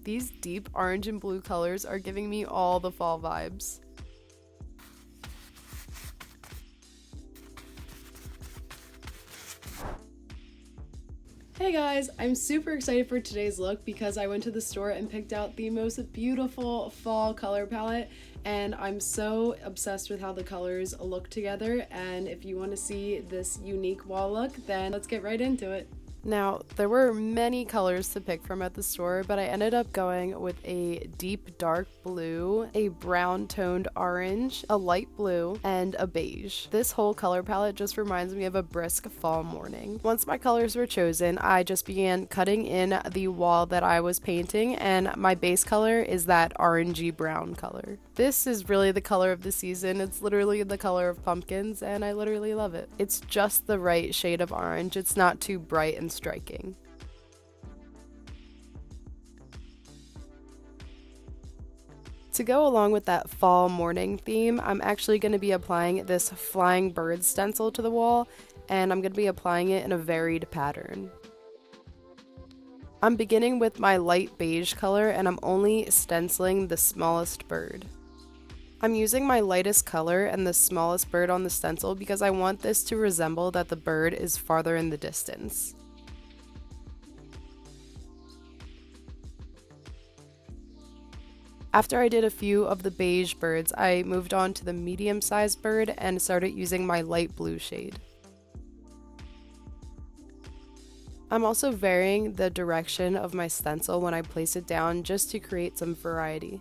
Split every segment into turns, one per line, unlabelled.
These deep orange and blue colors are giving me all the fall vibes. Hey guys, I'm super excited for today's look because I went to the store and picked out the most beautiful fall color palette, and I'm so obsessed with how the colors look together. And if you want to see this unique wall look, then let's get right into it. Now, there were many colors to pick from at the store, but I ended up going with a deep dark blue, a brown toned orange, a light blue, and a beige. This whole color palette just reminds me of a brisk fall morning. Once my colors were chosen, I just began cutting in the wall that I was painting, and my base color is that orangey brown color. This is really the color of the season. It's literally the color of pumpkins, and I literally love it. It's just the right shade of orange. It's not too bright and striking. To go along with that fall morning theme, I'm actually going to be applying this flying bird stencil to the wall, and I'm going to be applying it in a varied pattern. I'm beginning with my light beige color, and I'm only stenciling the smallest bird. I'm using my lightest color and the smallest bird on the stencil because I want this to resemble that the bird is farther in the distance. After I did a few of the beige birds, I moved on to the medium-sized bird and started using my light blue shade. I'm also varying the direction of my stencil when I place it down just to create some variety.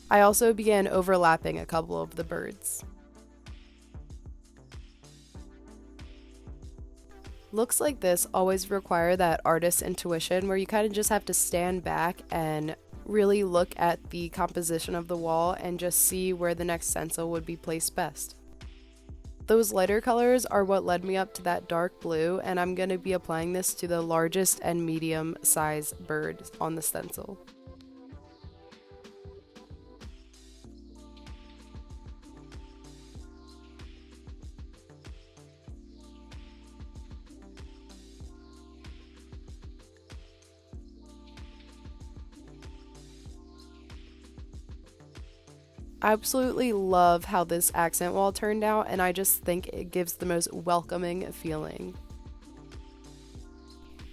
I also began overlapping a couple of the birds. Looks like this always require that artist's intuition where you kind of just have to stand back and really look at the composition of the wall and just see where the next stencil would be placed best. Those lighter colors are what led me up to that dark blue, and I'm going to be applying this to the largest and medium size bird on the stencil. I absolutely love how this accent wall turned out, and I just think it gives the most welcoming feeling.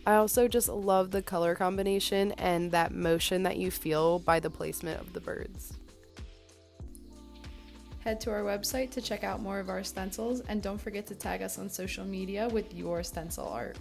I also just love the color combination and that motion that you feel by the placement of the birds.
Head to our website to check out more of our stencils, and don't forget to tag us on social media with your stencil art.